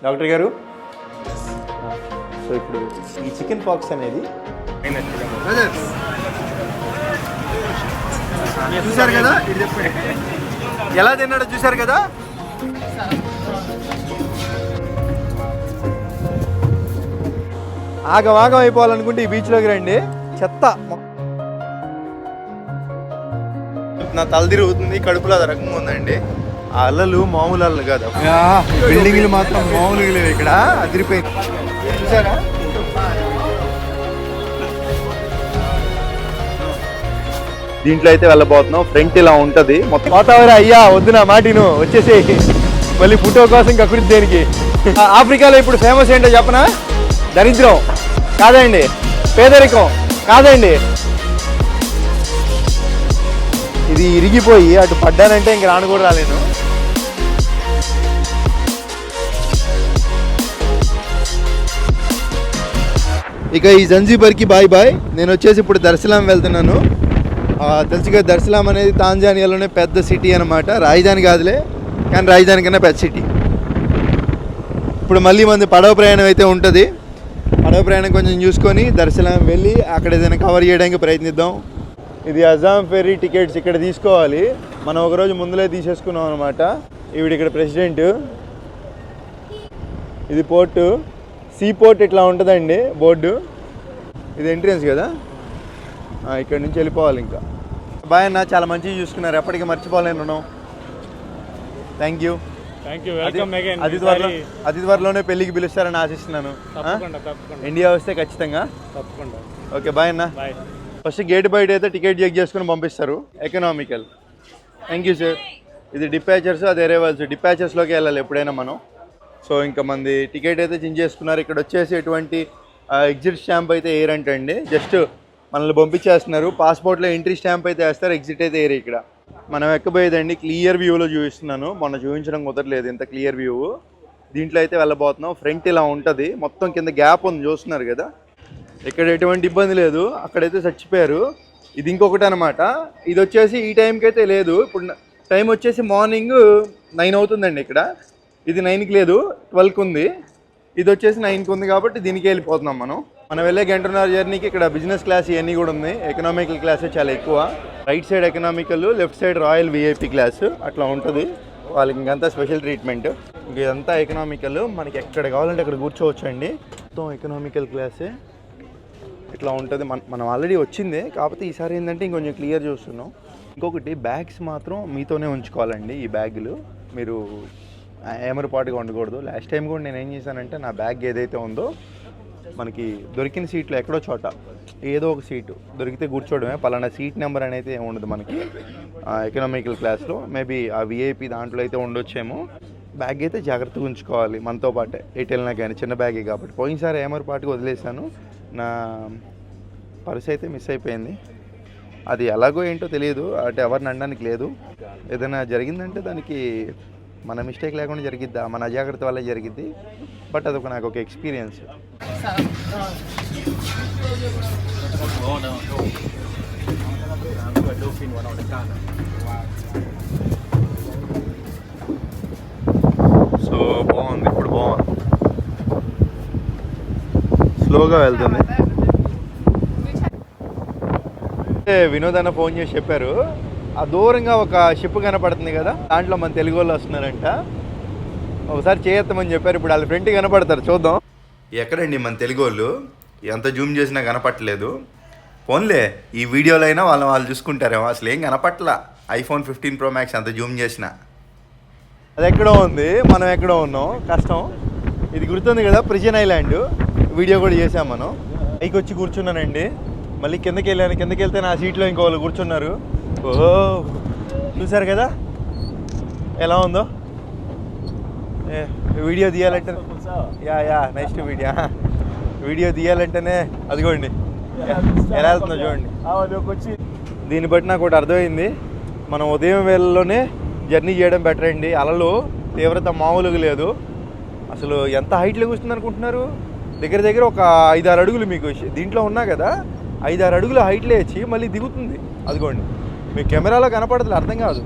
Doctor గారు, so ఇప్పుడు ఈ చికెన్ పాక్స్ అనేది చూశారు కదా, ఇది చెప్పండి ఎలా తిన్నాడో చూశారు కదా. ఆగం అయిపోవాలనుకుంటే ఈ బీచ్లోకి రండి. చెత్త, నా తల తిరుగుతుంది, కడుపులో అది రకంగా ఉందండి. ఆ అల్లలు మామూలు అల్లలు కాదు, బిల్డింగ్లు మాత్రం మామూలుగా లేవు. ఇక్కడ అదిరిపోయింది చూసారా. దీంట్లో అయితే వెళ్ళబోతున్నాం. ఫ్రంట్ ఇలా ఉంటది మొత్తం. వాతావరణం అయ్యా వద్దు నా మాటిను, వచ్చేసేయి. మళ్ళీ ఫోటో కోసం కకుడి దేనికి. ఆఫ్రికాలో ఇప్పుడు ఫేమస్ ఏంటో చెప్పనా? దరిద్రం కాదండి, పేదరికం కాదండి. ఇది ఇరిగిపోయి అటు పడ్డానంటే ఇంక రాను కూడా రాలేను. ఇక ఈ జంజీబర్కి బాయ్ బాయ్. నేను వచ్చేసి ఇప్పుడు దర్శలాం వెళ్తున్నాను. తెలుసుగా, దర్శలాం అనేది తాంజానియాలోనే పెద్ద సిటీ అనమాట. రాజధాని కాదులే, కానీ రాజధాని కన్నా పెద్ద సిటీ. ఇప్పుడు మళ్ళీ మంది పడవ ప్రయాణం అయితే ఉంటుంది. పడవ ప్రయాణం కొంచెం చూసుకొని దర్శలాం వెళ్ళి అక్కడ ఏదైనా కవర్ చేయడానికి ప్రయత్నిద్దాం. ఇది అజాం ఫెర్రీ టికెట్స్ ఇక్కడ తీసుకోవాలి. మనం ఒకరోజు ముందులే తీసేసుకున్నాం అనమాట. ఈవిడ ఇక్కడ ప్రెసిడెంట్. ఇది పోర్టు, సీ పోర్ట్ ఇట్లా ఉంటుందండి బోర్డు. ఇది ఎంట్రన్స్ కదా, ఇక్కడ నుంచి వెళ్ళిపోవాలి. ఇంకా బాయ్ అన్న, చాలా మంచిగా చూసుకున్నారు, ఎప్పటికీ మర్చిపోలేను రుణం. Thank you. అతి త్వరలోనే పెళ్ళికి పిలుస్తారని ఆశిస్తున్నాను. ఇండియా వస్తే ఖచ్చితంగా. ఓకే బాయ్ అన్న. ఫస్ట్ గేట్ బయట అయితే టికెట్ చెక్ చేసుకుని పంపిస్తారు, ఎకనామికల్. Thank you sir. ఇది డిపాచర్స్, అది అరైవల్స్. డిపాచర్స్లోకి వెళ్ళాలి ఎప్పుడైనా మనం. సో ఇంకా మంది టికెట్ అయితే చేంజ్ చేసుకున్నారు. ఇక్కడ వచ్చేసి ఎటువంటి ఎగ్జిట్ స్టాంప్ అయితే వేయరంటండి, జస్ట్ మనల్ని పంపించేస్తున్నారు. పాస్పోర్ట్లో ఎంట్రీ స్టాంప్ అయితే వేస్తారు, ఎగ్జిట్ అయితే వేయరు. ఇక్కడ మనం ఎక్కబోయేదండి క్లియర్ వ్యూలో చూపిస్తున్నాను. మొన్న చూపించడం కుదరలేదు ఇంత క్లియర్ వ్యూ. దీంట్లో అయితే వెళ్ళబోతున్నాం. ఫ్రంట్ ఇలా ఉంటుంది, మొత్తం కింద గ్యాప్ ఉంది చూస్తున్నారు కదా. ఇక్కడ ఎటువంటి ఇబ్బంది లేదు, అక్కడైతే చచ్చిపోయారు. ఇది ఇంకొకటి అనమాట. ఇది వచ్చేసి ఈ టైంకి అయితే లేదు. ఇప్పుడు టైం వచ్చేసి మార్నింగ్ 9 అవుతుందండి. ఇక్కడ ఇది 9కి లేదు, 12కి ఉంది. ఇది వచ్చేసి 9కి ఉంది కాబట్టి దీనికి వెళ్ళిపోతున్నాం మనం. వెళ్ళే గంటన్నర జర్నీకి ఇక్కడ బిజినెస్ క్లాస్ ఇవన్నీ కూడా ఉంది. ఎకనామికల్ క్లాసే చాలా ఎక్కువ. Right side economical, left side royal VIP class అట్లా ఉంటుంది. వాళ్ళకి ఇంకంతా స్పెషల్ ట్రీట్మెంట్. ఇంక ఇదంతా ఎకనామికల్. మనకి ఎక్కడ కావాలంటే అక్కడ కూర్చోవచ్చు అండి. మొత్తం ఎకనామికల్ క్లాసే ఇట్లా ఉంటుంది. మనం ఆల్రెడీ వచ్చింది, కాకపోతే ఈసారి ఏంటంటే ఇంకొంచెం క్లియర్ చూస్తున్నాం. ఇంకొకటి, బ్యాగ్స్ మాత్రం మీతోనే ఉంచుకోవాలండి. ఈ బ్యాగులు మీరు ఏమరపాటుగా ఉండకూడదు. లాస్ట్ టైం కూడా నేను ఏం చేశానంటే, నా బ్యాగ్ ఏదైతే ఉందో మనకి దొరికిన సీట్లో ఎక్కడో చోట ఏదో ఒక సీటు దొరికితే కూర్చోవడమే. పలానా సీట్ నెంబర్ అనేది ఏమి ఉండదు మనకి ఎకనామికల్ క్లాస్లో. మేబీ ఆ విఐపి దాంట్లో అయితే ఉండొచ్చేమో. బ్యాగ్ అయితే జాగ్రత్తగా ఉంచుకోవాలి మనతో పాటే, ఎటు వెళ్ళినా కానీ. చిన్న బ్యాగే కాబట్టి. పోయినసారి ఏమరపాటుగా వదిలేశాను, నా పర్స్ అయితే మిస్ అయిపోయింది. అది ఎలాగో ఏంటో తెలియదు, అటు ఎవరిని అనడానికి లేదు. ఏదైనా జరిగిందంటే దానికి మన మిస్టేక్ లేకుండా జరిగిద్దా, మన అజాగ్రత్త వల్లే జరిగిద్ది. బట్ అదొక నాకు ఒక ఎక్స్పీరియన్స్. సో బాగుంది, ఇప్పుడు బాగుంది, స్లోగా వెళ్తుంది. వినోద్ అన్న ఫోన్ చేసి చెప్పారు, ఆ దూరంగా ఒక షిప్ కనపడుతుంది కదా, దాంట్లో మన తెలుగు వాళ్ళు వస్తున్నారంట. ఒకసారి చేయొత్తమని చెప్పారు. ఇప్పుడు వాళ్ళ ఫ్రెండ్ కనపడతారు, చూద్దాం. ఎక్కడండి మన తెలుగు వాళ్ళు? ఎంత జూమ్ చేసినా కనపట్టలేదు. ఫోన్లే, ఈ వీడియోలో అయినా వాళ్ళు చూసుకుంటారేమో. అసలు ఏం కనపట్లా. iPhone 15 Pro Max అంత జూమ్ చేసిన. అది ఎక్కడో ఉంది, మనం ఎక్కడో ఉన్నాం, కష్టం. ఇది గుర్తుంది కదా, ప్రిజన్ ఐలాండ్. వీడియో కూడా చేసాం మనం. పైకి వచ్చి కూర్చున్నానండి, మళ్ళీ కిందకి వెళ్ళాను. కిందకి వెళ్తే నా సీట్లో ఇంకో వాళ్ళు కూర్చున్నారు. ఓహో, చూసారు కదా ఎలా ఉందో. వీడియో తీయాలంటే యా నెక్స్ట్ వీడియో తీయాలంటేనే అదిగోండి ఎలా వెళ్తుందో చూడండి. దీన్ని బట్టి నాకు ఒకటి అర్థమైంది, మనం ఉదయం వేళలోనే జర్నీ చేయడం బెటర్ అండి. అలలు తీవ్రత మామూలుగా లేదు. అసలు ఎంత హైట్లో కూర్చుంది అనుకుంటున్నారు? దగ్గర దగ్గర ఒక 5-6 అడుగులు మీకు దీంట్లో ఉన్నా కదా, 5-6 అడుగులు హైట్లో వచ్చి మళ్ళీ దిగుతుంది. అదిగోండి, మీకు కెమెరాలో కనపడదు, అర్థం కాదు.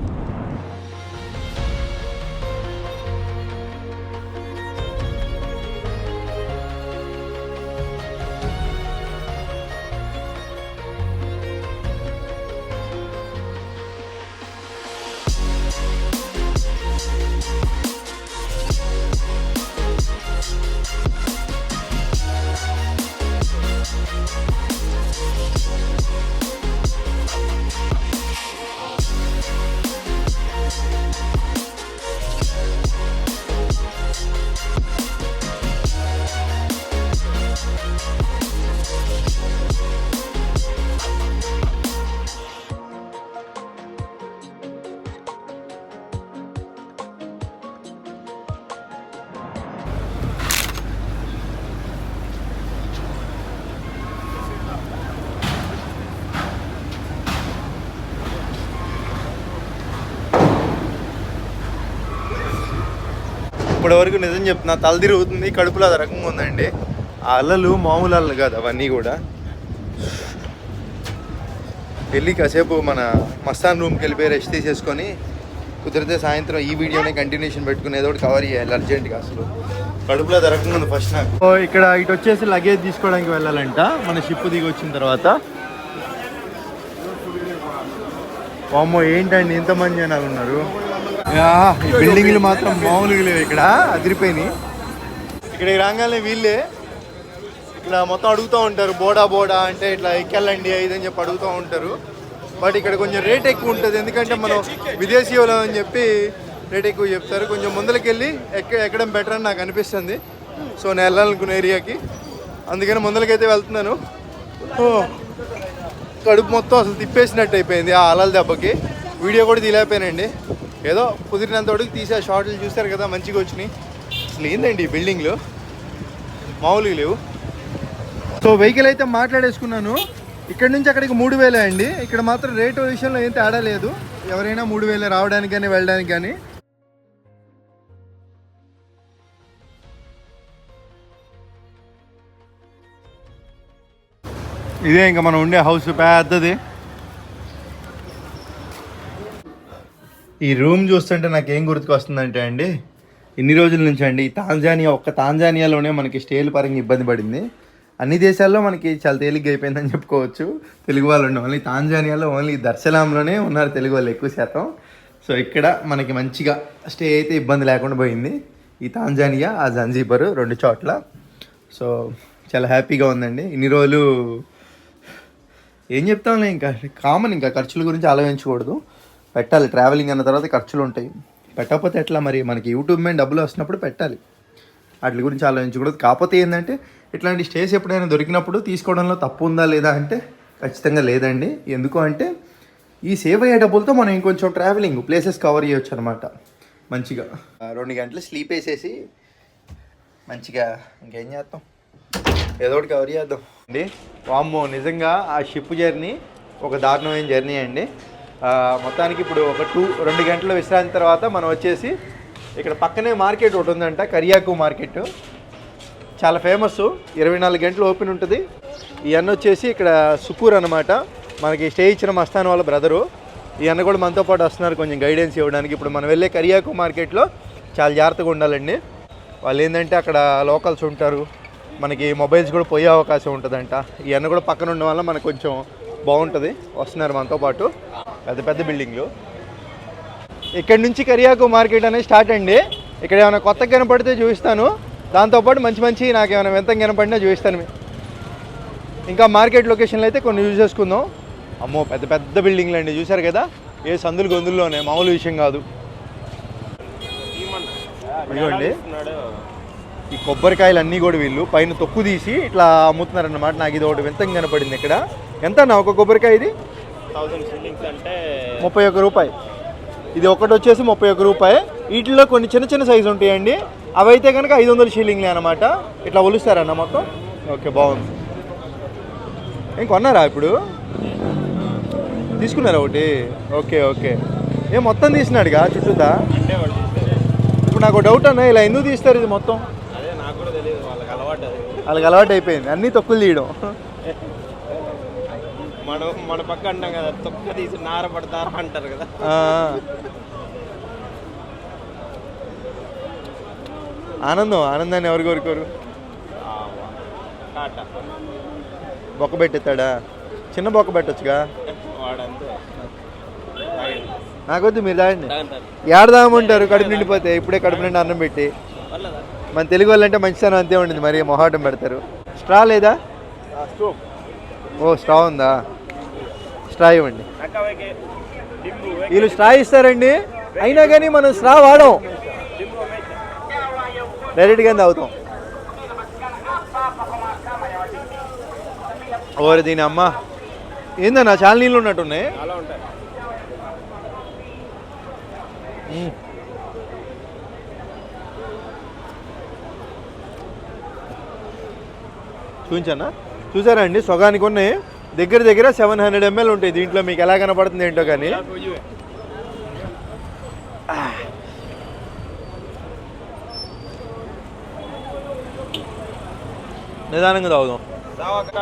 ఇప్పటి వరకు నిజం చెప్తున్నా, తల తిరుగుతుంది, కడుపులో అది రకంగా ఉందండి. ఆ అలలు మామూలు అలలు కాదు అవన్నీ కూడా. వెళ్ళి కాసేపు మన మస్తాన్ రూమ్కి వెళ్ళిపోయి రెస్ట్ తీసేసుకొని కుదిరితే సాయంత్రం ఈ వీడియోనే కంటిన్యూషన్ పెట్టుకుని ఏదో ఒకటి కవర్ చేయాలి అర్జెంట్గా. అసలు కడుపులో దొరకకుండా ఉంది ఫస్ట్ నాకు. ఇక్కడ ఇటు వచ్చేసి లగేజ్ తీసుకోవడానికి వెళ్ళాలంట మన షిప్ దిగి వచ్చిన తర్వాత. అమ్మో ఏంటండి ఇంతమంది జనాలు ఉన్నారు. ఈ బిల్డింగ్లు మాత్రం మామూలుగా లేవు, ఇక్కడ అదిరిపోయినాయి. ఇక్కడికి రాగానే వీళ్ళే ఇక్కడ మొత్తం అడుగుతూ ఉంటారు, బోడా అంటే ఇట్లా ఎక్కెళ్ళండి ఇదని చెప్పి అడుగుతూ ఉంటారు. బట్ ఇక్కడ కొంచెం రేట్ ఎక్కువ ఉంటుంది, ఎందుకంటే మనం విదేశీ వాళ్ళం అని చెప్పి రేట్ ఎక్కువ చెప్తారు. కొంచెం ముందరికి వెళ్ళి ఎక్కడం బెటర్ అని నాకు అనిపిస్తుంది. సో నేను వెళ్ళాలనుకున్న ఏరియాకి, అందుకని ముందరికైతే వెళ్తున్నాను. కడుపు మొత్తం అసలు తిప్పేసినట్టు అయిపోయింది ఆ అలల దెబ్బకి. వీడియో కూడా తీలేకపోయానండి, ఏదో కుదిరినంత వరకు తీసే షార్ట్లు చూస్తారు కదా, మంచిగా వచ్చినాయి. అసలు ఏందండి ఈ బిల్డింగ్లు మామూలుగా లేవు. సో వెహికల్ అయితే మాట్లాడేసుకున్నాను. ఇక్కడ నుంచి అక్కడికి 3000 అండి. ఇక్కడ మాత్రం రేటు విషయంలో ఏం తేడా లేదు, ఎవరైనా 3000 రావడానికి కానీ వెళ్ళడానికి కానీ. ఇదే ఇంకా మనం ఉండే హౌస్, పెద్దది. ఈ రూమ్ చూస్తుంటే నాకు ఏం గుర్తుకొస్తుందంటే అండి, ఇన్ని రోజుల నుంచి అండి తాంజానియాలోనే మనకి స్టేల్ పరంగా ఇబ్బంది పడింది. అన్ని దేశాల్లో మనకి చాలా తేలిగ్గా అయిపోయిందని చెప్పుకోవచ్చు. తెలుగు వాళ్ళు ఉండే ఓన్లీ తాంజానియాలో, ఓన్లీ దర్శలాంలోనే ఉన్నారు తెలుగు వాళ్ళు ఎక్కువ శాతం. సో ఇక్కడ మనకి మంచిగా స్టే అయితే ఇబ్బంది లేకుండా పోయింది. ఈ తాంజానియా, ఆ జంజీబర్ 2 చోట్ల. సో చాలా హ్యాపీగా ఉందండి. ఇన్ని రోజులు ఏం చెప్తాంలే, ఇంకా కామన్, ఇంకా ఖర్చుల గురించి ఆలోచించకూడదు. పెట్టాలి, ట్రావెలింగ్ అన్న తర్వాత ఖర్చులు ఉంటాయి. పెట్టకపోతే ఎట్లా మరి, మనకి యూట్యూబ్ మీద డబ్బులు వస్తున్నప్పుడు పెట్టాలి, వాటి గురించి ఆలోచించకూడదు. కాకపోతే ఏంటంటే ఇట్లాంటి స్టేస్ ఎప్పుడైనా దొరికినప్పుడు తీసుకోవడంలో తప్పు ఉందా లేదా అంటే ఖచ్చితంగా లేదండి. ఎందుకు అంటే ఈ సేవ్ అయ్యే డబ్బులతో మనం ఇంకొంచెం ట్రావెలింగ్ ప్లేసెస్ కవర్ చేయొచ్చు అనమాట. మంచిగా 2 గంటలు స్లీప్ వేసేసి మంచిగా ఇంకేం చేస్తాం, ఏదో ఒకటి కవర్ చేద్దాం అండి. వామ్మో నిజంగా ఆ షిప్ జర్నీ ఒక దారుణమైన జర్నీ అండి. మొత్తానికి ఇప్పుడు ఒక 2 గంటల విశ్రాంతి తర్వాత మనం వచ్చేసి ఇక్కడ పక్కనే మార్కెట్ ఒకటి ఉందంట, కరియాకు మార్కెట్. చాలా ఫేమస్, 24 గంటలు ఓపెన్ ఉంటుంది. ఈ అన్న వచ్చేసి ఇక్కడ సుకూర్ అనమాట, మనకి స్టే ఇచ్చిన మస్తాన్ వాళ్ళ బ్రదరు. ఈ అన్న కూడా మనతో పాటు వస్తున్నారు కొంచెం గైడెన్స్ ఇవ్వడానికి. ఇప్పుడు మనం వెళ్ళే కరియాకు మార్కెట్లో చాలా జాగ్రత్తగా ఉండాలండి. వాళ్ళు ఏంటంటే అక్కడ లోకల్స్ ఉంటారు, మనకి మొబైల్స్ కూడా పోయే అవకాశం ఉంటుందంట. ఈ అన్న కూడా పక్కన ఉండడం వల్ల మనకు కొంచెం బాగుంటుంది. వస్తున్నారు మనతో పాటు, పెద్ద పెద్ద బిల్డింగ్లు. ఇక్కడ నుంచి కరియాకు మార్కెట్ అనేది స్టార్ట్ అండి. ఇక్కడ ఏమైనా కొత్తగా కనపడితే చూపిస్తాను, దాంతోపాటు మంచి నాకు ఏమైనా వింతగా కనపడినా చూపిస్తాను. ఇంకా మార్కెట్ లొకేషన్లు అయితే కొన్ని యూజ్ చేసుకుందాం. అమ్మో పెద్ద పెద్ద బిల్డింగ్లు అండి, చూసారు కదా, ఏ సందులు గొంతుల్లోనే, మామూలు విషయం కాదు. ఇదిగోండి ఈ కొబ్బరికాయలు అన్నీ కూడా వీళ్ళు పైన తొక్కు తీసి ఇట్లా అమ్ముతున్నారన్నమాట. నాకు ఇది ఒకటి వింతగా కనపడింది. ఇక్కడ ఎంత అన్న ఒక కొబ్బరికాయ? ఇది 1000 shillings అంటే 31 రూపాయి. ఇది ఒకటి వచ్చేసి 31 రూపాయి. వీటిలో కొన్ని చిన్న చిన్న సైజు ఉంటాయండి, అవి అయితే కనుక 500 షీలింగ్లే అనమాట. ఇట్లా ఒలుస్తారన్న మొత్తం. ఓకే బాగుంది. ఏం కొన్నారా ఇప్పుడు? తీసుకున్నారా ఒకటి? ఓకే ఏం మొత్తం తీసినాడుగా చుట్టూతా? అంటే వాళ్ళు ఇప్పుడు నాకు డౌట్ అన్న, ఇలా ఎందుకు తీస్తారు ఇది మొత్తం? అదే నాకు కూడా తెలియదు, వాళ్ళకి అలవాటు అయిపోయింది అన్నీ తొక్కులు తీయడం. మన పక్క అంటాం కదా, తొక్క తీసి నార పడతారా అంటారు కదా. ఆనందాన్ని ఎవరు కోరుకోరు? బొక్క పెట్టేస్తాడా? చిన్న బొక్క పెట్టొచ్చుగా. నాకొద్దు, మీరు తాగండి. ఏడదామంటారు కడుపు నిండిపోతే, ఇప్పుడే కడుపు నిండి అన్నం పెట్టి. మన తెలుగు వాళ్ళంటే మంచితనం అంతే ఉండింది, మరి మొహాటం పెడతారు. స్ట్రా లేదా? ఓ స్ట్రా ఉందా? స్ట్రా ఇవ్వండి. వీళ్ళు స్ట్రా ఇస్తారండి, అయినా కానీ మనం స్ట్రా వాడం, డైరెక్ట్గా తాగుతాం. ఓరే దీని అమ్మ, ఏందన్నా చాలా నీళ్ళు ఉన్నట్టున్నాయి. చూపించన్నా, చూసారా అండి, సొగానికి ఉన్నాయి. దగ్గర 700 ml ఉంటాయి దీంట్లో. మీకు ఎలా కనపడుతుంది ఏంటో కానీ. నిదానంగా తాగుదాం. సావక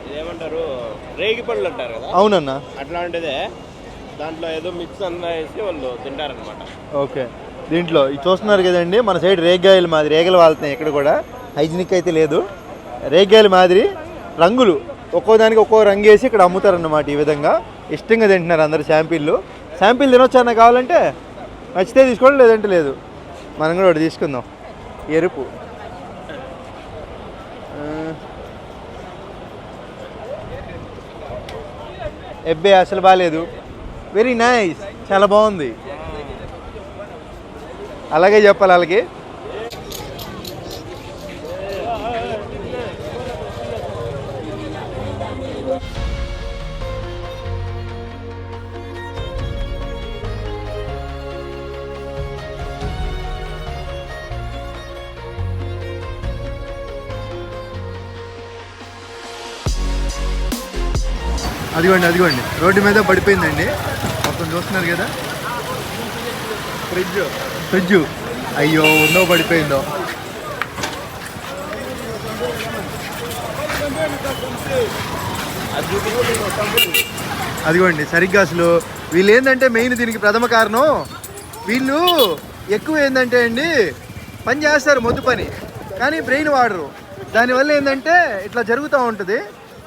ఇదేమంటారు, రేగి పళ్ళు అంటారు కదా, అవునన్నా, అట్లాంటిదే. దాంట్లో ఏదో మిక్స్ అంతా వేసి వాళ్ళు తింటారనమాట. ఓకే. దీంట్లో ఇది చూస్తున్నారు కదండి, మన సైడ్ రేగాయలు మాదిరి రేగలు వాళ్తున్నాయి. ఇక్కడ కూడా హైజీనిక్ అయితే లేదు. రేగాయలు మాదిరి రంగులు ఒక్కో దానికి ఒక్కో రంగు వేసి ఇక్కడ అమ్ముతారన్నమాట. ఈ విధంగా ఇష్టంగా తింటున్నారు అందరు. శాంపిల్ తినొచ్చు అన్న, కావాలంటే నచ్చితే తీసుకోండి, లేదంటే లేదు. మనం కూడా ఒకటి తీసుకుందాం. ఎరుపు ఎబ్బే అసలు బాగాలేదు. వెరీ నైస్, చాలా బాగుంది. అలాగే చెప్పాలి వాళ్ళకి. అదిగోండి రోడ్డు మీద పడిపోయిందండి మొత్తం, చూస్తున్నారు కదా. ఫ్రిడ్జ్ అయ్యో ఉందో పడిపోయిందో. అదిగోండి సరిగ్గా అసలు వీళ్ళు ఏంటంటే మెయిన్ దీనికి ప్రథమ కారణం, వీళ్ళు ఎక్కువ ఏంటంటే అండి పని చేస్తారు మొద్దు పని, కానీ బ్రెయిన్ వాడరు. దానివల్ల ఏంటంటే ఇట్లా జరుగుతూ ఉంటుంది.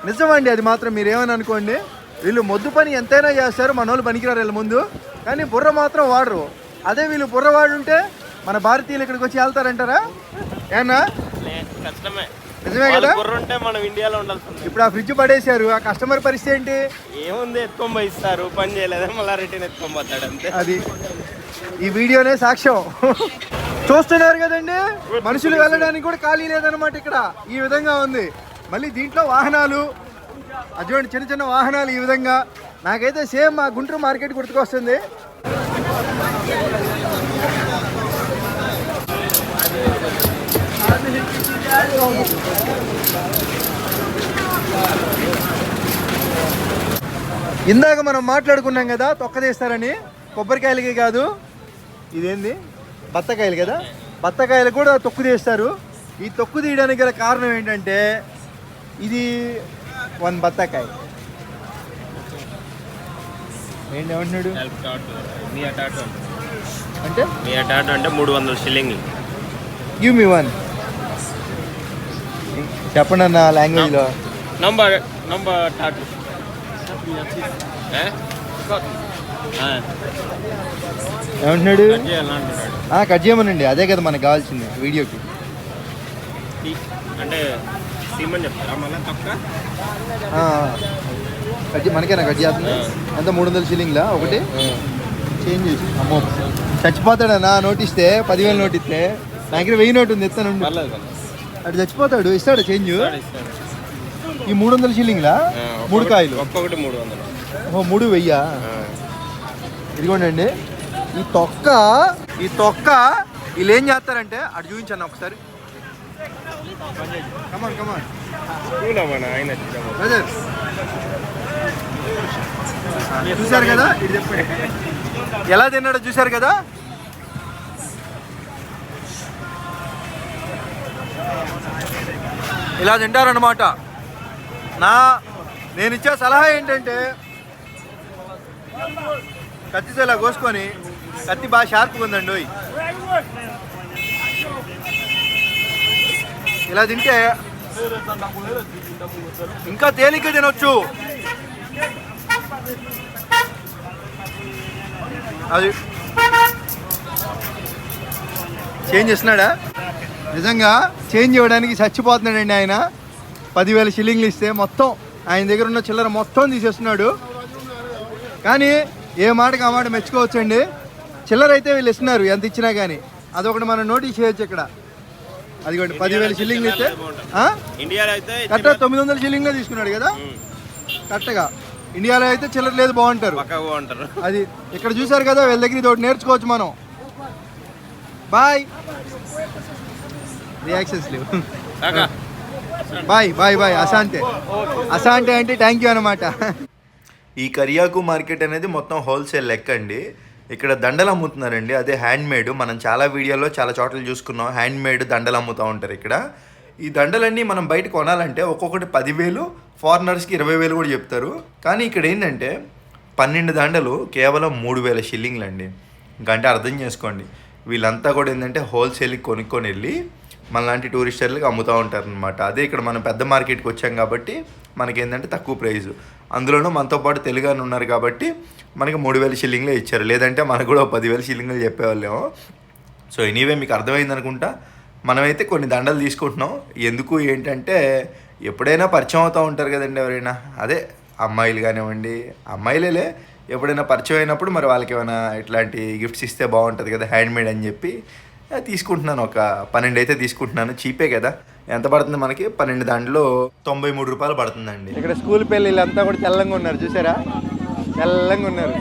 నిజమండి అది మాత్రం, మీరు ఏమని అనుకోండి. వీళ్ళు మొద్దు పని ఎంతైనా చేస్తారు, మన వాళ్ళు పనికిరారు వీళ్ళ ముందు, కానీ బుర్ర మాత్రం వాడరు. అదే వీళ్ళు బుర్ర వాడుంటే మన భారతీయులు ఇక్కడికి వచ్చి వెళ్తారంటారా? ఏనా కష్టమే, నిజమే కదా. మనం ఇండియాలో ఉండాల్సింది. ఇప్పుడు ఆ ఫ్రిడ్జ్ పడేశారు, ఆ కస్టమర్ పరిస్థితి ఏంటి? ఏముంది, ఎత్తుకొని పోయి ఇస్తారు, పని చేయలేదా మళ్ళీ రిటర్న్ ఎత్తుకొని పోతాడు అంతే. అది ఈ వీడియోనే సాక్ష్యం. చూస్తున్నారు కదండి, మనుషులు వెళ్ళడానికి కూడా ఖాళీ లేదనమాట ఇక్కడ. ఈ విధంగా ఉంది. మళ్ళీ దీంట్లో వాహనాలు, అటువంటి చిన్న చిన్న వాహనాలు ఈ విధంగా. నాకైతే సేమ్ మా గుంటూరు మార్కెట్ గుర్తుకొస్తుంది. ఇందాక మనం మాట్లాడుకున్నాం కదా తొక్కదీస్తారని, కొబ్బరికాయలకి కాదు, ఇదేంది బత్తకాయలు కదా, బత్తకాయలు కూడా తొక్కు తీస్తారు. ఈ తొక్కు తీయడానికి గల కారణం ఏంటంటే ఇది 1 బత్తకాయ. ఏంటి ఏమంటున్నాడు అంటే, అంటే 300 షిల్లింగ్. గివ్ మీ 1 చెప్పండి అన్న లాంగ్వేజ్లో. నంబర్ టాటూ ఏమంటున్నాడు? కట్ చేయమనండి, అదే కదా మనకు కావాల్సింది వీడియోకి. అంటే సీమని చెప్తారా మళ్ళీ తప్ప మనకేనా కట్ చేస్తుంది? ఎంత 300 షిల్లింగ్లా ఒకటి చేంజ్ చేసి? అమ్మో చచ్చిపోతాడన్నా నోటిస్తే, 10,000 నోట్ ఇస్తే. నా దగ్గర 1000 నోటు ఉంది, ఇస్తాను. అటు చచ్చిపోతాడు, ఇస్తాడు చేంజ్. ఈ 300 షిల్లింగ్లా 3 కాయలు, ఒక్కొక్కటి 300. ఓ 3 వెయ్యా? ఇదిగోండి ఈ తొక్క వీళ్ళు ఏం చేస్తారంటే, అటు చూపించండి ఒకసారి. కమాన్ చూసారు కదా, ఇది చెప్పండి ఎలా తిన్నాడో చూసారు కదా. ఇలా తింటారనమాట. నేను ఇచ్చే సలహా ఏంటంటే, కత్తితో ఇలా కోసుకొని, కత్తి బాగా షార్ప్గా ఉందండి, ఇలా తింటే ఇంకా తేలిగ్గా తినొచ్చు. అది చేంజ్ చేస్తున్నాడా? నిజంగా చేంజ్ ఇవ్వడానికి చచ్చిపోతున్నాడండి ఆయన. 10,000 షిల్లింగ్లు ఇస్తే మొత్తం ఆయన దగ్గర ఉన్న చిల్లర మొత్తం తీసేస్తున్నాడు. కానీ ఏ మాటకి ఆ మాట మెచ్చుకోవచ్చండి. చిల్లర అయితే వీళ్ళు ఇస్తున్నారు ఎంత ఇచ్చినా కానీ. అదొకటి మనం నోటీస్ చేయొచ్చు ఇక్కడ. అదిగోండి 10,000 షిల్లింగ్లు ఇస్తే కరెక్ట్గా 900 షిల్లింగ్లో తీసుకున్నాడు కదా కరెక్ట్గా. ఇండియాలో అయితే చిల్లర లేదు, బాగుంటారు. అది ఇక్కడ చూసారు కదా, వీళ్ళ దగ్గర ఇది ఒకటి నేర్చుకోవచ్చు మనం. బాయ్, రియాక్షన్స్ లేవు. బాయ్ అసాంటే అంటే థ్యాంక్ యూ అనమాట. ఈ కరియాకు మార్కెట్ అనేది మొత్తం హోల్సేల్ లెక్క అండి. ఇక్కడ దండలు అమ్ముతున్నారండి, అదే హ్యాండ్ మేడ్. మనం చాలా వీడియోలో చాలా చోట్ల చూసుకున్నాం, హ్యాండ్ మేడ్ దండలు అమ్ముతూ ఉంటారు ఇక్కడ. ఈ దండలన్నీ మనం బయట కొనాలంటే ఒక్కొక్కటి 10,000, ఫారినర్స్కి 20,000 కూడా చెప్తారు. కానీ ఇక్కడ ఏంటంటే 12 దండలు కేవలం 3,000 షిల్లింగ్లు అండి. ఇంకంటే అర్థం చేసుకోండి, వీళ్ళంతా కూడా ఏంటంటే హోల్సేల్కి కొనుక్కొని వెళ్ళి మనలాంటి టూరిస్టర్లకి అమ్ముతూ ఉంటారనమాట. అదే ఇక్కడ మనం పెద్ద మార్కెట్కి వచ్చాం కాబట్టి మనకేంటంటే తక్కువ ప్రైజు, అందులోనూ మనతో పాటు తెలుగు అని ఉన్నారు కాబట్టి మనకి 3,000 షిల్లింగ్లే ఇచ్చారు. లేదంటే మనకు కూడా 10,000 షిల్లింగ్లు చెప్పేవాళ్ళేమో. సో ఎనీవే మీకు అర్థమైంది అనుకుంటా. మనమైతే కొన్ని దండలు తీసుకుంటున్నాం. ఎందుకు ఏంటంటే ఎప్పుడైనా పరిచయం అవుతూ ఉంటారు కదండి ఎవరైనా, అదే అమ్మాయిలు కానివ్వండి, అమ్మాయిలేలే, ఎప్పుడైనా పరిచయం అయినప్పుడు మరి వాళ్ళకి ఏమైనా ఇట్లాంటి గిఫ్ట్స్ ఇస్తే బాగుంటుంది కదా, హ్యాండ్మేడ్ అని చెప్పి తీసుకుంటున్నాను. ఒక 12 అయితే తీసుకుంటున్నాను. చీపే కదా. ఎంత పడుతుంది మనకి? 12 దాంట్లో 93 రూపాయలు పడుతుందండి. ఇక్కడ స్కూల్ పిల్లలంతా కూడా తెల్లంగా ఉన్నారు, చూసారా? తెల్లంగా ఉన్నారు.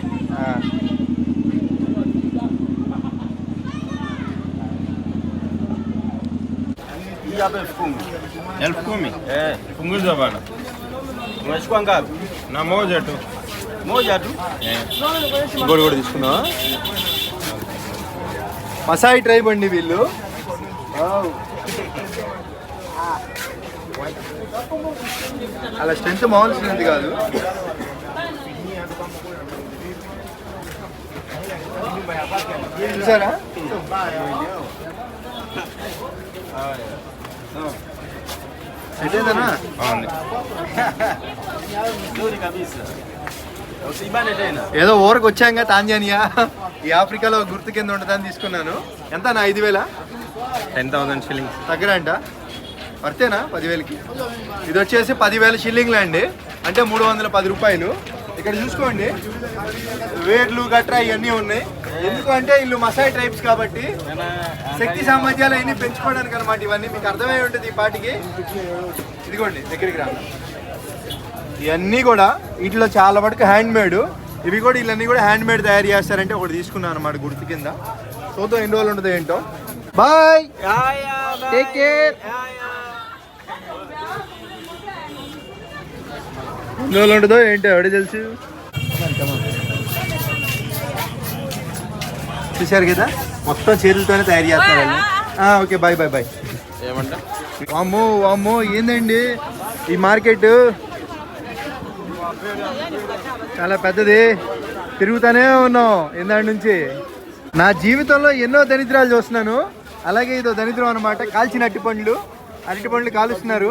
ఇంకోటి కూడా తీసుకున్నా. మసాయి ట్రైబ్ అండి వీళ్ళు. అలా స్ట్రెంత్ మామూలు స్ట్రెంత్ కాదు. చూసారా? ఎటేదనా ఏదో ఊరకు వచ్చాక తాంజానియా, ఈ ఆఫ్రికాలో గుర్తు కింద ఉంటుందని తీసుకున్నాను. ఎంత నా 5,000? 10,000 షిల్లింగ్స్. తగ్గరంట? వర్తేనా 10,000కి? ఇది వచ్చేసి 10,000 షిల్లింగ్లు అండి, అంటే 310 రూపాయలు. ఇక్కడ చూసుకోండి, వేర్లు గట్రా ఇవన్నీ ఉన్నాయి. ఎందుకంటే వీళ్ళు మసాయి ట్రైబ్స్ కాబట్టి శక్తి సామర్థ్యాలు అవన్నీ పెంచుకోవడానికి అనమాట. ఇవన్నీ మీకు అర్థమై ఉంటుంది ఈ పాటికి. ఇదిగోండి దగ్గరికి రా. ఇవన్నీ కూడా వీటిలో చాలా వరకు హ్యాండ్మేడ్. ఇవి కూడా వీళ్ళన్నీ కూడా హ్యాండ్మేడ్ తయారు చేస్తారంటే ఒకటి తీసుకున్నాను అనమాట గుర్తు కింద. చూద్దాం ఎన్ని రోజులు ఉంటుందో ఏంటో. Bye, take care. ఎన్ని రోజులు ఉంటుందో ఏంటో ఎవడే తెలుసు. చూశారు కదా, మొత్తం చేతులతోనే తయారు చేస్తారండి. Okay, bye bye bye. ఏమంటా? వామ్మో వామ్మో, ఏందండి ఈ మార్కెట్ చాలా పెద్దది. తిరుగుతూనే ఉన్నాం ఇందాడి నుంచి. నా జీవితంలో ఎన్నో దరిద్రాలు చూస్తున్నాను, అలాగే ఇదో దరిద్రం అనమాట. కాల్చిన అరటి పండ్లు కాలుస్తున్నారు.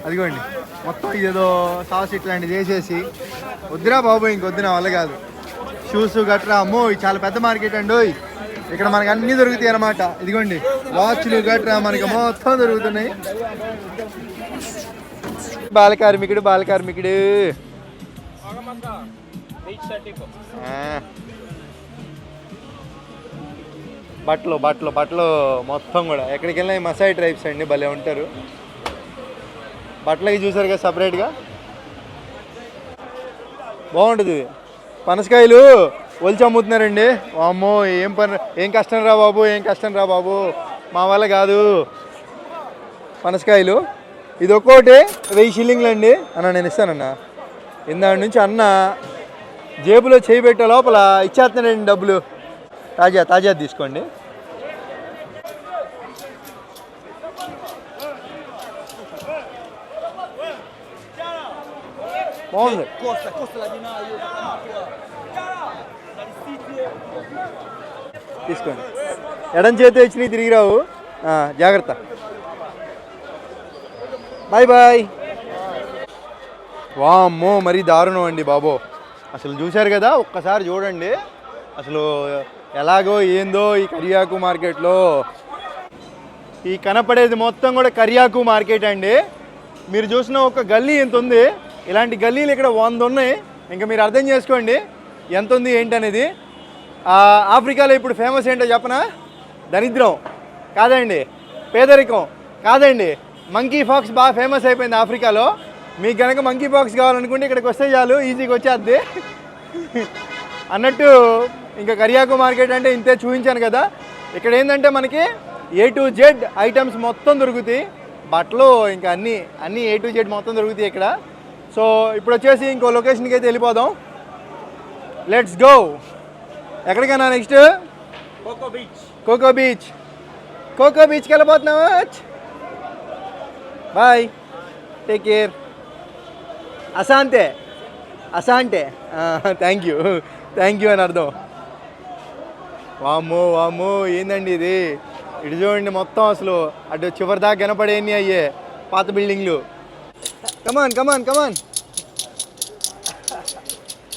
అదిగోండి మొత్తం ఇదేదో సాస్ ఇట్లాంటివి చేసేసి. వద్దురా బాబు, ఇంకొద్దు, నా వల్ల కాదు. షూస్ గట్రా, అమ్మో ఇది చాలా పెద్ద మార్కెట్ అండి. ఇక్కడ మనకి అన్నీ దొరుకుతాయి అనమాట. ఇదిగోండి వాచ్లు గట్రా మనకి మొత్తం దొరుకుతున్నాయి. బాలకార్మికుడు బట్టలు మొత్తం కూడా ఎక్కడికి వెళ్ళినా మసాయి ట్రైబ్స్ అండి, భలే ఉంటారు. బట్టలకి చూసారు కదా సపరేట్గా, బాగుంటుంది. పనసకాయలు ఒలిచి అమ్ముతున్నారండి. అమ్మో ఏం కష్టం రా బాబు, మా వల్ల కాదు. పనసకాయలు ఇది ఒక్కోటి 1000 షిల్లింగ్లు అండి. అన్న నేను ఇస్తానన్నా. ఇందాడి నుంచి అన్న జేబులో చేయి పెట్టే లోపల ఇచ్చేస్తున్నాడండి డబ్బులు. తాజా తీసుకోండి. బాగుంది. తీసుకోండి. ఎడం చేతి వచ్చినాయి తిరిగి రావు, జాగ్రత్త. Bye bye. వామ్మో మరీ దారుణం అండి బాబో. అసలు చూశారు కదా, ఒక్కసారి చూడండి అసలు ఎలాగో ఏందో ఈ కరియాకు మార్కెట్లో. ఈ కనపడేది మొత్తం కూడా కరియాకు మార్కెట్ అండి. మీరు చూసిన ఒక గల్లీ ఎంత ఉంది, ఇలాంటి గల్లీలు ఇక్కడ 100 ఉన్నాయి. ఇంకా మీరు అర్థం చేసుకోండి ఎంత ఉంది ఏంటనేది. ఆఫ్రికాలో ఇప్పుడు ఫేమస్ ఏంటో చెప్పనా? దరిద్రం కాదండి, పేదరికం కాదండి, మంకీ ఫాక్స్ బాగా ఫేమస్ అయిపోయింది ఆఫ్రికాలో. మీకు కనుక మంకీ ఫాక్స్ కావాలనుకుంటే ఇక్కడికి వస్తే చాలు, ఈజీగా వచ్చేద్ది అన్నట్టు. ఇంకా కరియాకు మార్కెట్ అంటే ఇంతే చూపించాను కదా. ఇక్కడ ఏంటంటే మనకి A to Z ఐటమ్స్ మొత్తం దొరుకుతాయి. బట్టలు ఇంకా అన్నీ A to Z మొత్తం దొరుకుతాయి ఇక్కడ. సో ఇప్పుడు వచ్చేసి ఇంకో లొకేషన్కి అయితే వెళ్ళిపోదాం. Let's go. ఎక్కడికైనా నెక్స్ట్? కోకో బీచ్కి వెళ్ళిపోతున్నావా? Bye, take care. అశాంతే అశాంతే, థ్యాంక్ యూ అని అర్థం. వామ్మో వామ్మో, ఏందండి ఇది? ఇటు చూడండి, మొత్తం అసలు అటు చివరి దాకా కనపడేవి అయ్యే పాత బిల్డింగ్లు. కమాన్ కమాన్ కమాన్.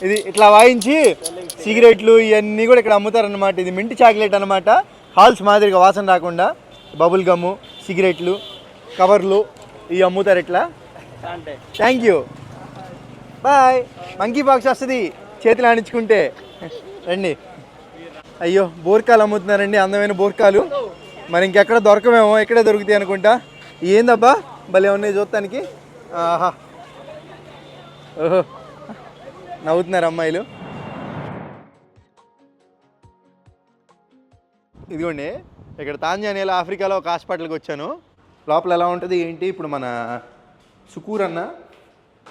ఇది ఇట్లా వాయించి సిగరెట్లు ఇవన్నీ కూడా ఇక్కడ అమ్ముతారనమాట. ఇది మింట్ చాక్లెట్ అనమాట. హాల్స్ మాదిరిగా వాసన రాకుండా బబుల్ గమ్ము, సిగరెట్లు, కవర్లు ఇవి అమ్ముతారు ఇట్లా. Thank you, bye. Monkeypox వస్తుంది చేతులు ఆడించుకుంటే. రండి. అయ్యో, బోర్కాలు అమ్ముతున్నారండి, అందమైన బోర్కాలు. మరి ఇంకెక్కడ దొరకమేమో, ఇక్కడే దొరుకుతాయి అనుకుంటా. ఏందబ్బా భలే ఉన్నాయి చూడటానికి. ఆహా, ఓహో, నవ్వుతున్నారు అమ్మాయిలు. ఇదిగోండి, ఇక్కడ తాంజానియాలో, ఆఫ్రికాలో ఒక హాస్పిటల్కి వచ్చాను. లోపల ఎలా ఉంటుంది ఏంటి? ఇప్పుడు మన సుకూర్ అన్న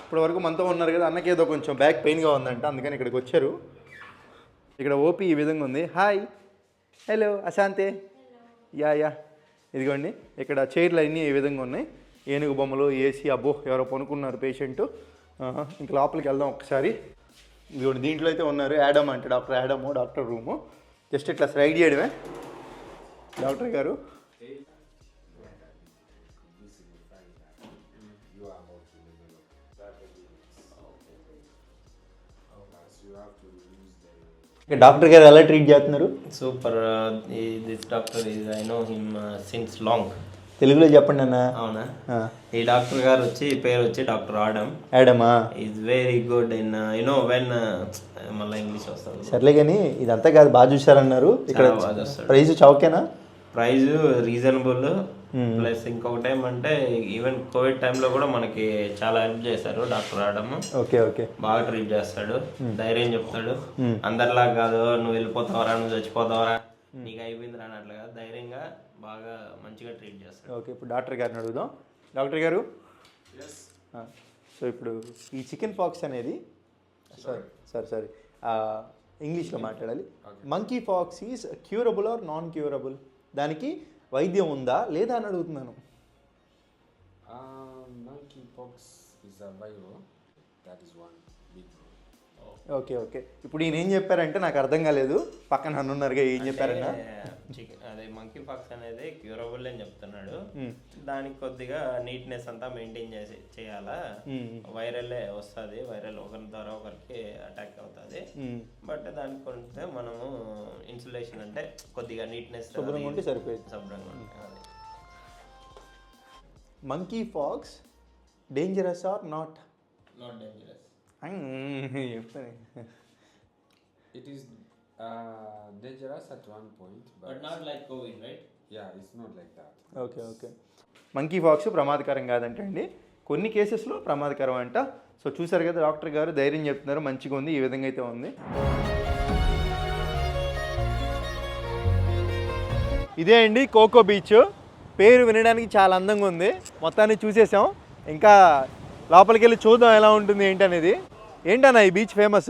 ఇప్పటి వరకు మనతో ఉన్నారు కదా, అన్నకి ఏదో కొంచెం బ్యాక్ పెయిన్గా ఉందంట, అందుకని ఇక్కడికి వచ్చారు. ఇక్కడ ఓపీ ఈ విధంగా ఉంది. హాయ్, హలో, అశాంతే. యా. ఇదిగోండి, ఇక్కడ చైర్లు అన్నీ ఈ విధంగా ఉన్నాయి. ఏనుగు బొమ్మలు, ఏసీ. అబ్బో, ఎవరో పనుకున్నారు పేషెంట్. ఇంక లోపలికి వెళ్దాం ఒకసారి. ఇదిగోండి, దీంట్లో అయితే ఉన్నారు. యాడమ్ అంటే doctor Adam, doctor room. Just ఇట్లా స్లైడ్ చేయడమే. డాక్టర్ గారు, డాక్టర్ గారు ఎలా ట్రీట్ చేస్తున్నారు? Super. This doctor is I know him since long. తెలుగులో చెప్పండి అన్న. అవునా? ఈ డాక్టర్ గారు పేరు వచ్చి డాక్టర్ యాడమా. Is very good in you know when మళ్ళీ ఇంగ్లీష్ వస్తుంది. సర్లే కానీ ఇదంతా కాదు, బాగా చూసారన్నారు. ఇక్కడ ప్రైజ్ చౌకేనా? Price reasonable. ప్లస్ ఇంకొకటి ఏమంటే ఈవెన్ కోవిడ్ టైంలో కూడా మనకి చాలా హెల్ప్ చేశారు డాక్టర్ ఆడమ్. ఓకే. బాగా ట్రీట్ చేస్తాడు, ధైర్యం చెప్తాడు. అందరిలా కాదు నువ్వు వెళ్ళిపోతావరా, నువ్వు చచ్చిపోతావరా, నీకు అయిపోయింది అన్నట్లుగా ధైర్యంగా బాగా మంచిగా ట్రీట్ చేస్తాడు. ఓకే, ఇప్పుడు డాక్టర్ గారిని అడుగుదాం. డాక్టర్ గారు, సో ఇప్పుడు ఈ చికెన్ పాక్స్ అనేది సారీ ఇంగ్లీష్లో మాట్లాడాలి. Monkeypox is curable or non curable? దానికి వైద్యం ఉందా లేదా అని అడుగుతున్నాను. ఓకే. ఇప్పుడు ఈయన ఏం చెప్పారంటే నాకు అర్థం కాలేదు. పక్కన అనున్నారుగా, ఏం చెప్పారన్నా? అదే మంకీ పాక్స్ అనేది క్యూరబుల్ అని చెప్తున్నాడు. దానికి కొద్దిగా నీట్నెస్ అంతా మెయింటైన్ చేయాలా. వైరల్ వస్తుంది, వైరల్ ఒకరి ద్వారా ఒకరికి అటాక్ అవుతుంది. బట్ దానికి కొంచెం మనము ఇన్సులేషన్ అంటే కొద్దిగా నీట్నెస్ శుభ్రంగా ఉంటే సరిపోయింది. శుభ్రంగా ఉంటే. Monkeypox dangerous or not? Not dangerous. It is dangerous at one point, but not like COVID, right? Yeah, it's not like that. Okay. Monkey pox ప్రమాదకరం కాదంట అండి, కొన్ని కేసెస్లో ప్రమాదకరం అంట. సో చూసారు కదా, డాక్టర్ గారు ధైర్యం చెప్తున్నారు. మంచిగా ఉంది, ఈ విధంగా అయితే ఉంది. ఇదే అండి కోకో బీచ్. పేరు వినడానికి చాలా అందంగా ఉంది. మొత్తాన్ని చూసేసాం. ఇంకా లోపలికి వెళ్ళి చూద్దాం ఎలా ఉంటుంది ఏంటి అనేది. ఏంటన్నా ఈ బీచ్ ఫేమస్?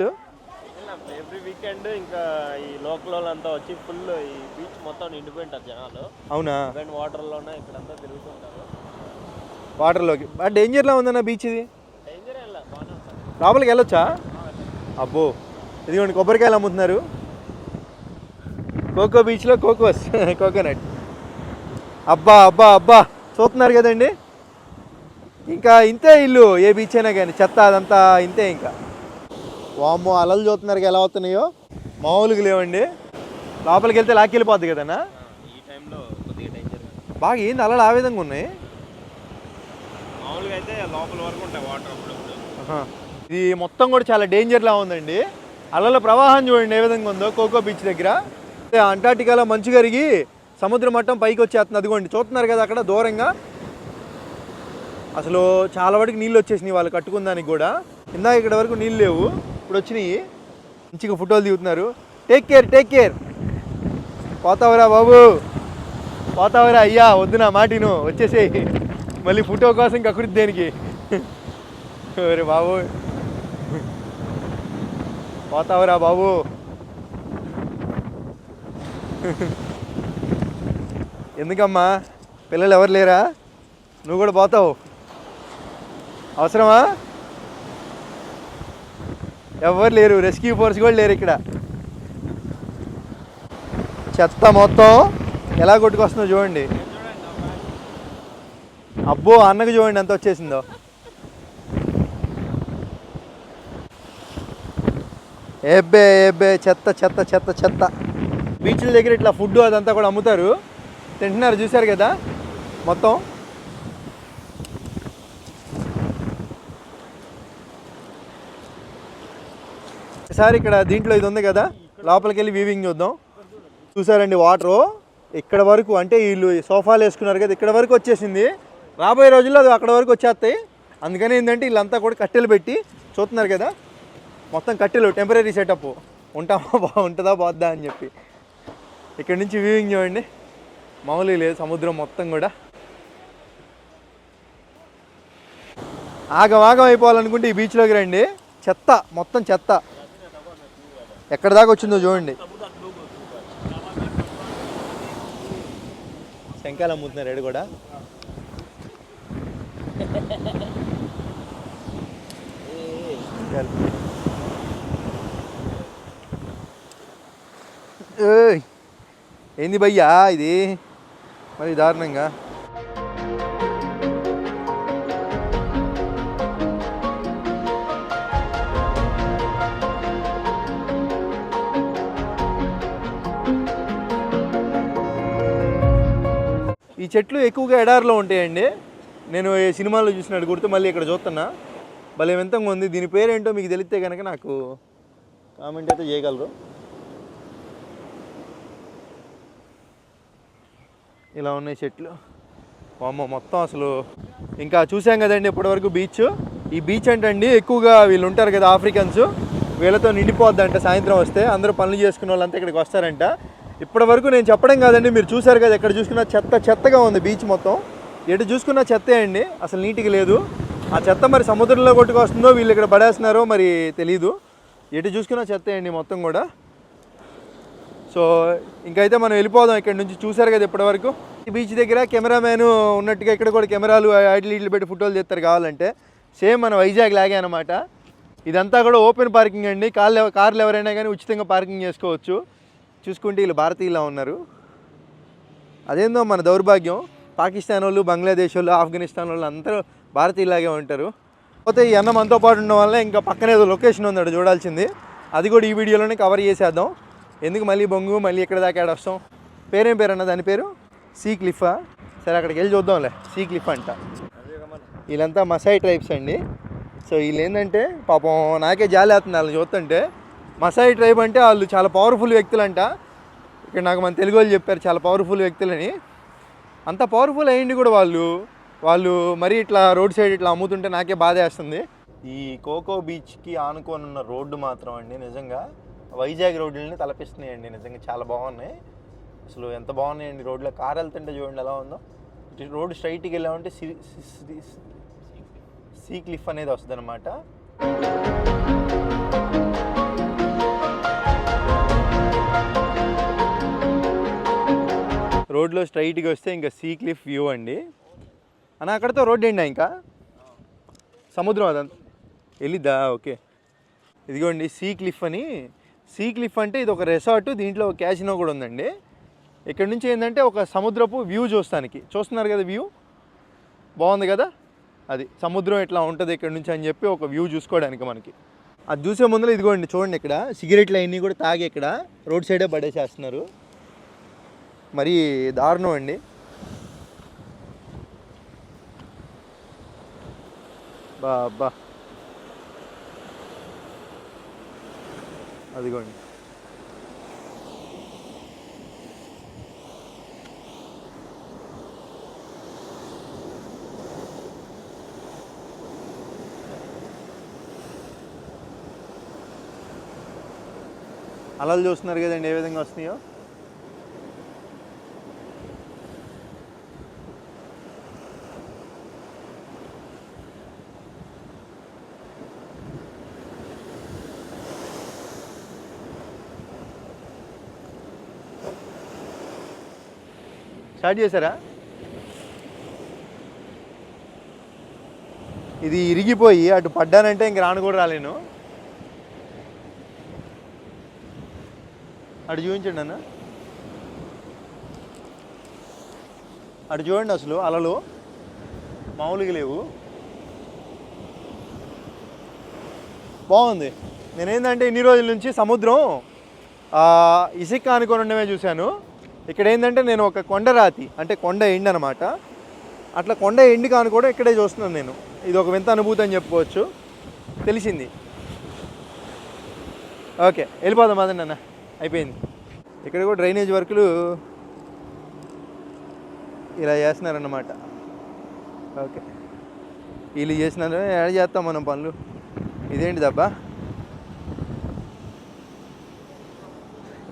ఎవ్రీ వీకెండ్ ఇంకా ఈ లోకల్ వాళ్ళంతా వచ్చి ఫుల్ ఈ బీచ్ మొత్తం నిండిపోయింటారు జనాలు. అవునా? వాటర్లోనే ఇక్కడంతా తిరుగుతుంటారు. వాటర్లోకి డేంజర్లా ఉందన్న బీచ్ ఇది? డేంజర్ లోపలికి వెళ్ళొచ్చా? అబ్బో, ఇదిగోండి కొబ్బరికాయలు అమ్ముతున్నారు. కోకో బీచ్లో కోకోనట్. అబ్బా చూస్తున్నారు కదండి. ఇంకా ఇంతే ఇల్లు, ఏ బీచ్ అయినా కానీ చెత్త అదంతా ఇంతే. ఇంకా వామ్మో, అలలు చూస్తున్నారు ఎలా అవుతున్నాయో, మామూలుగా లేవండి. లోపలికి వెళ్తే లాక్కెళ్ళిపోద్ది కదన్నా. ఈ టైంలో కొద్దిగా డేంజర్. బాగా ఏంది అలలు ఆ విధంగా ఉన్నాయి? మామూలుగా అయితే లోపల వరకు ఉంటాయి వాటర్ అప్పుడు. ఇది మొత్తం కూడా చాలా డేంజర్లా ఉందండి. అలల ప్రవాహం చూడండి ఏ విధంగా ఉందో కోకో బీచ్ దగ్గర. అంటార్టికాలో మంచు కరిగి సముద్ర మట్టం పైకి వచ్చేస్తుంది. అదిగోండి చూస్తున్నారు కదా అక్కడ దూరంగా. అసలు చాలా వరకు నీళ్ళు వచ్చేసినాయి వాళ్ళు కట్టుకున్న దానికి కూడా. ఇందాక ఇక్కడ వరకు నీళ్ళు లేవు, ఇప్పుడు వచ్చినాయి. మంచిగా ఫోటోలు దిగుతున్నారు. Take care. పోతావరా బాబు, పోతావరా అయ్యా, వద్దు నా మాటిను, వచ్చేసేయి. మళ్ళీ ఫోటో కోసం కకురిద్ది దేనికి? అరే బాబు, పోతావరా బాబు. ఎందుకమ్మా, పిల్లలు ఎవరు లేరా? నువ్వు కూడా పోతావు, అవసరమా? ఎవరు లేరు, రెస్క్యూ ఫోర్స్ కూడా లేరు ఇక్కడ. చెత్త మొత్తం ఎలా కొట్టుకొస్తుందో చూడండి. అబ్బో అన్నకు చూడండి ఎంత వచ్చేసిందో. ఏబ్బే ఏబ్బే చెత్త చెత్త చెత్త చెత్త. బీచ్ల దగ్గర ఇట్లా ఫుడ్ అదంతా కూడా అమ్ముతారు, తింటున్నారు, చూశారు కదా మొత్తం. ఒకసారి ఇక్కడ దీంట్లో ఇది ఉంది కదా, లోపలికి వెళ్ళి వీవింగ్ చూద్దాం. చూసారండి వాటరు ఇక్కడ వరకు, అంటే వీళ్ళు సోఫాలు వేసుకున్నారు కదా ఇక్కడ వరకు వచ్చేసింది. రాబోయే రోజుల్లో అది అక్కడ వరకు వచ్చేస్తాయి. అందుకని ఏంటంటే వీళ్ళంతా కూడా కట్టెలు పెట్టి చూస్తున్నారు కదా, మొత్తం కట్టెలు టెంపరీ సెటప్. ఉంటుందా పోద్దా అని చెప్పి. ఇక్కడ నుంచి వ్యూవింగ్ చూడండి, మామూలుగా లేదు సముద్రం మొత్తం కూడా. ఆగం అయిపోవాలనుకుంటే ఈ బీచ్లోకి రండి, చెత్త మొత్తం చెత్త ఎక్కడ దాకా వచ్చిందో చూడండి. శంకాలు అమ్ముతున్నారు ఎడు కూడా. ఏంది భయ్యా ఇది మరి దారుణంగా. ఈ చెట్లు ఎక్కువగా ఎడారిలో ఉంటాయండి. నేను ఈ సినిమాలో చూసినట్టు గుర్తు మళ్ళీ ఇక్కడ చూస్తున్నా. భలే వింతంగా ఉంది. దీని పేరేంటో మీకు తెలిస్తే కనుక నాకు కామెంట్ అయితే చేయగలరు. ఇలా ఉన్నాయి చెట్లు. అమ్మ మొత్తం అసలు ఇంకా చూసాం కదండి ఇప్పటివరకు బీచ్. ఈ బీచ్ ఏంటండి ఎక్కువగా వీళ్ళు ఉంటారు కదా ఆఫ్రికన్స్, వీళ్ళతో నిండిపోద్దంట. సాయంత్రం వస్తే అందరూ పనులు చేసుకునే వాళ్ళంతా ఇక్కడికి వస్తారంట. ఇప్పటి వరకు నేను చెప్పడం కాదండి, మీరు చూసారు కదా ఎక్కడ చూసుకున్నా చెత్తగా ఉంది బీచ్ మొత్తం. ఎటు చూసుకున్నా చెత్తే అండి, అసలు నీట్గా లేదు. ఆ చెత్త మరి సముద్రంలో కొట్టుకొస్తుందో వీళ్ళు ఇక్కడ పడేస్తున్నారో మరి తెలీదు. ఎటు చూసుకున్నా చెత్తే అండి మొత్తం కూడా. సో ఇంకైతే మనం వెళ్ళిపోదాం ఇక్కడ నుంచి. చూసారు కదా ఇప్పటివరకు ఈ బీచ్ దగ్గర కెమెరామ్యాన్ ఉన్నట్టుగా ఇక్కడ కూడా కెమెరాలు ఐట్లు పెట్టి ఫోటోలు తీస్తారు కావాలంటే. సేమ్ మన వైజాగ్ లాగే అనమాట. ఇదంతా కూడా ఓపెన్ పార్కింగ్ అండి. కార్లు ఎవరైనా కానీ ఉచితంగా పార్కింగ్ చేసుకోవచ్చు. చూసుకుంటే వీళ్ళు భారతీయులా ఉన్నారు. అదేందో మన దౌర్భాగ్యం, పాకిస్తాన్ వాళ్ళు, బంగ్లాదేశ్ వాళ్ళు, ఆఫ్ఘనిస్తాన్ వాళ్ళు అందరూ భారతీయులాగే ఉంటారు. పోతే ఈ అన్న మనతో పాటు ఉండడం వల్ల ఇంకా పక్కన ఏదో లొకేషన్ ఉందట చూడాల్సింది, అది కూడా ఈ వీడియోలోనే కవర్ చేసేద్దాం. ఎందుకు మళ్ళీ బొంగు మళ్ళీ ఇక్కడ దాకా వస్తాం. పేరేం పేరు అన్న దాని పేరు? సీ క్లిఫా. సరే అక్కడికి వెళ్ళి చూద్దాంలే. సీ క్లిఫ్ అంట. వీళ్ళంతా మసాయి ట్రైబ్స్ అండి. సో వీళ్ళు ఏంటంటే పాపం నాకే జాలి అవుతుంది వాళ్ళని చూస్తుంటే. మసాయి ట్రైబ్ అంటే వాళ్ళు చాలా పవర్ఫుల్ వ్యక్తులంట. ఇక్కడ నాకు మన తెలుగు వాళ్ళు చెప్పారు చాలా పవర్ఫుల్ వ్యక్తులని. అంత పవర్ఫుల్ అయ్యింది కూడా వాళ్ళు మరీ ఇట్లా రోడ్ సైడ్ ఇట్లా అమ్ముతుంటే నాకే బాధ వేస్తుంది. ఈ కోకో బీచ్కి ఆనుకొని ఉన్న రోడ్డు మాత్రం అండి నిజంగా వైజాగ్ రోడ్లని తలపిస్తున్నాయండి. నిజంగా చాలా బాగున్నాయి. అసలు ఎంత బాగున్నాయండి రోడ్లో. కారు వెళ్తుంటే చూడండి ఎలా ఉందో. రోడ్డు స్ట్రైట్కి వెళ్ళామంటే సీ క్లిఫ్ అనేది వస్తుంది అనమాట. రోడ్లో స్ట్రైట్గా వస్తే ఇంకా సీ క్లిఫ్ వ్యూ అండి. అన్న అక్కడితో రోడ్డు ఏంటి ఇంకా సముద్రం అదంతా వెళ్ళిద్దా? ఓకే ఇదిగోండి సీ క్లిఫ్ అని. సీ క్లిఫ్ అంటే ఇది ఒక రిసార్ట్, దీంట్లో క్యాసినో కూడా ఉందండి. ఇక్కడ నుంచి ఏంటంటే ఒక సముద్రపు వ్యూ చూస్తున్నారు కదా, వ్యూ బాగుంది కదా. అది సముద్రం ఎట్లా ఉంటుంది ఇక్కడ నుంచి అని చెప్పి ఒక వ్యూ చూసుకోవడానికి మనకి. అది చూసే ముందర ఇదిగోండి చూడండి, ఇక్కడ సిగరెట్లు అవన్నీ కూడా తాగి ఇక్కడ రోడ్ సైడే పడేసేస్తున్నారు. మరి దారుణం అండి. బా అదిగోండి. అలలు చూస్తున్నారు కదండి ఏ విధంగా వస్తున్నాయో. స్టార్ట్ చేశారా? ఇది ఇరిగిపోయి అటు పడ్డానంటే ఇంక రాను కూడా రాలేను. అటు చూపించండి అన్న, అటు చూడండి. అసలు అలలు మామూలుగా లేవు. బాగుంది. నేనేంటంటే ఇన్ని రోజుల నుంచి సముద్రం ఇసుక అనుకొని ఉండమే చూశాను. ఇక్కడ ఏంటంటే నేను ఒక కొండరాతి అంటే కొండ ఎండ్ అనమాట. అట్లా కొండ ఎండ్ కాను కూడా ఇక్కడే చూస్తున్నాను నేను. ఇది ఒక వింత అనుభూతి అని చెప్పుకోవచ్చు. తెలిసింది. ఓకే, వెళ్ళిపోదాం అదండి అన్న, అయిపోయింది. ఇక్కడ కూడా డ్రైనేజ్ వర్కులు ఇలా చేస్తున్నారన్నమాట. ఓకే, వీళ్ళు చేసినారు, యాడ్ చేస్తాం మనం పనులు. ఇదేంటి దబ్బా?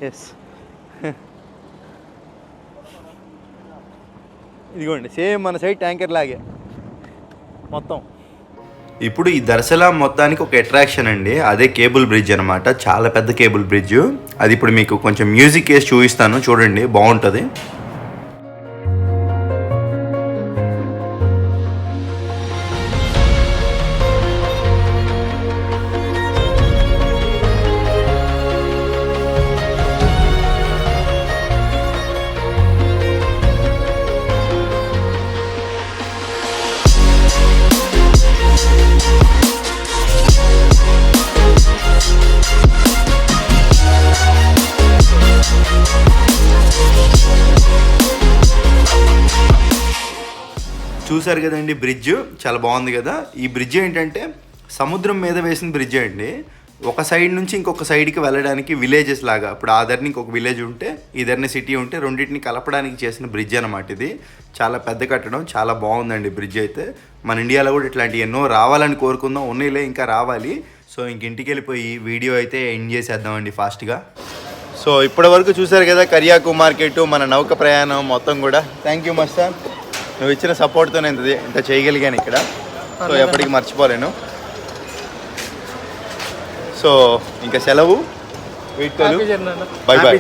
ఎస్, ఇదిగోండి సేమ్ మన సైడ్ ట్యాంకర్ లాగే మొత్తం. ఇప్పుడు ఈ దర్శనం మొత్తానికి ఒక అట్రాక్షన్ అండి, అదే కేబుల్ బ్రిడ్జ్ అనమాట. చాలా పెద్ద కేబుల్ బ్రిడ్జ్ అది. ఇప్పుడు మీకు కొంచెం మ్యూజిక్ వేసి చూపిస్తాను, చూడండి, బాగుంటుంది. చూసారు కదండి, బ్రిడ్జ్ చాలా బాగుంది కదా. ఈ బ్రిడ్జ్ ఏంటంటే సముద్రం మీద వేసిన బ్రిడ్జ్ అండి. ఒక సైడ్ నుంచి ఇంకొక సైడ్కి వెళ్ళడానికి విలేజెస్ లాగా, ఇప్పుడు ఆ ధరని ఇంకొక విలేజ్ ఉంటే ఈ ధరని సిటీ ఉంటే రెండింటిని కలపడానికి చేసిన బ్రిడ్జ్ అనమాట. ఇది చాలా పెద్ద కట్టడం, చాలా బాగుందండి బ్రిడ్జ్ అయితే. మన ఇండియాలో కూడా ఇట్లాంటివి ఎన్నో రావాలని కోరుకుందాం, ఉన్నీలే ఇంకా రావాలి. సో ఇంటికి వెళ్ళిపోయి వీడియో అయితే ఎండ్ చేసేద్దామండి ఫాస్ట్గా. సో ఇప్పటి వరకు చూసారు కదా కరియాకు మార్కెట్, మన నౌక ప్రయాణం మొత్తం కూడా. థ్యాంక్ యూ మస్తాన్, నువ్వు ఇచ్చిన సపోర్ట్తో నేను ఇంత చేయగలిగాను ఇక్కడ. సో ఎప్పటికీ మర్చిపోలేను. సో ఇంకా సెలవు, వీటితో బై బై.